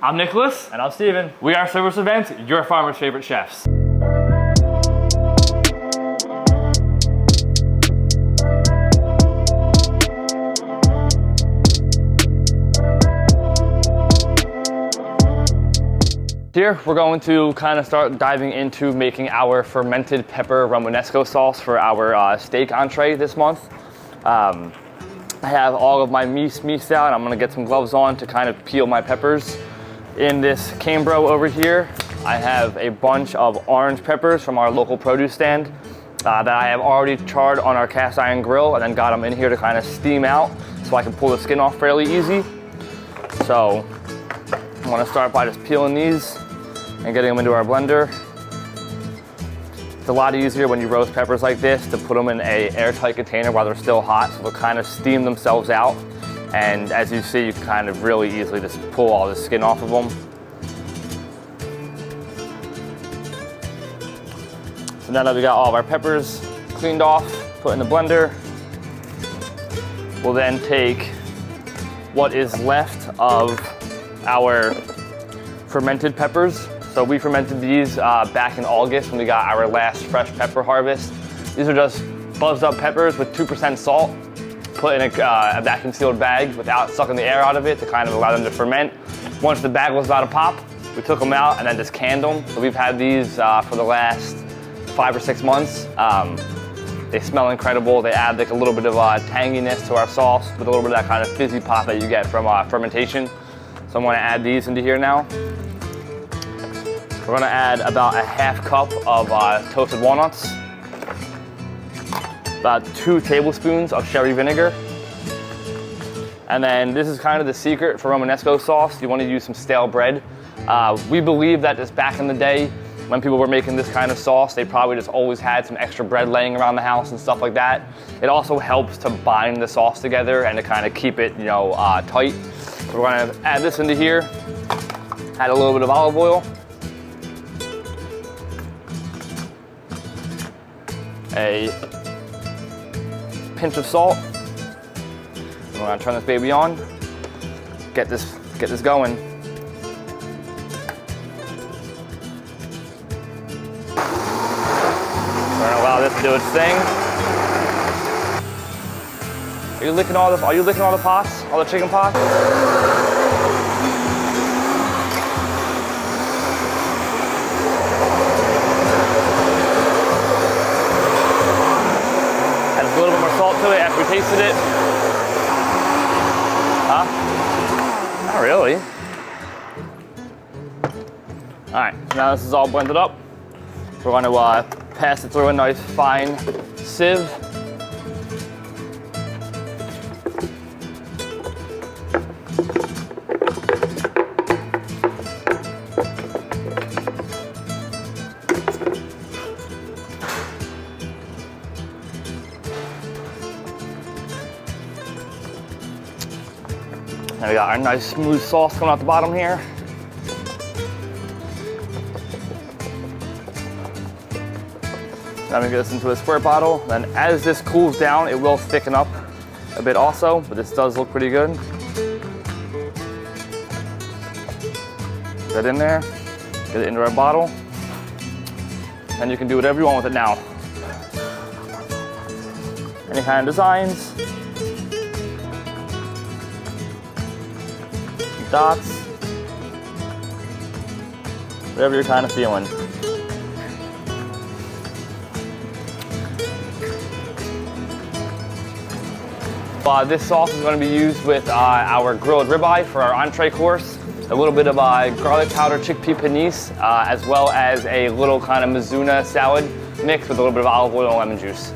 I'm Nicholas. And I'm Steven. We are Service Event, your farmer's favorite chefs. Here, we're going to kind of start diving into making our fermented pepper Romanesco sauce for our steak entree this month. I have all of my meats out, and I'm gonna get some gloves on to kind of peel my peppers. In this Cambro over here, I have a bunch of orange peppers from our local produce stand that I have already charred on our cast iron grill and then got them in here to kind of steam out so I can pull the skin off fairly easy. So I'm gonna start by just peeling these and getting them into our blender. It's a lot easier when you roast peppers like this to put them in an airtight container while they're still hot, so they'll kind of steam themselves out. And as you see, you can kind of really easily just pull all the skin off of them. So now that we got all of our peppers cleaned off, put in the blender, we'll then take what is left of our fermented peppers. So we fermented these back in August when we got our last fresh pepper harvest. These are just buzzed up peppers with 2% salt, put in a vacuum sealed bag without sucking the air out of it to kind of allow them to ferment. Once the bag was about to pop, we took them out and then just canned them. So we've had these for the last 5 or 6 months. They smell incredible. They add like a little bit of tanginess to our sauce with a little bit of that kind of fizzy pop that you get from fermentation. So I'm gonna add these into here now. We're gonna add about a half cup of toasted walnuts, about 2 tablespoons of sherry vinegar. And then this is kind of the secret for Romanesco sauce. You wanna use some stale bread. We believe that just back in the day, when people were making this kind of sauce, they probably just always had some extra bread laying around the house and stuff like that. It also helps to bind the sauce together and to kind of keep it, tight. So we're gonna add this into here, add a little bit of olive oil, a pinch of salt. We're gonna turn this baby on, get this going. We're gonna allow this to do its thing. Are you licking all the pots? All the chicken pots? Add a little bit more salt to it after we tasted it. Huh? Not really. All right, now this is all blended up. We're gonna pass it through a nice fine sieve. And we got our nice smooth sauce coming out the bottom here. Now we get this into a squirt bottle. Then as this cools down, it will thicken up a bit also, but this does look pretty good. Get that in there, get it into our bottle. And you can do whatever you want with it now. Any kind of designs. Dots, whatever you're kind of feeling. This sauce is going to be used with our grilled ribeye for our entree course, a little bit of garlic powder chickpea panisse, as well as a little kind of Mizuna salad mix with a little bit of olive oil and lemon juice.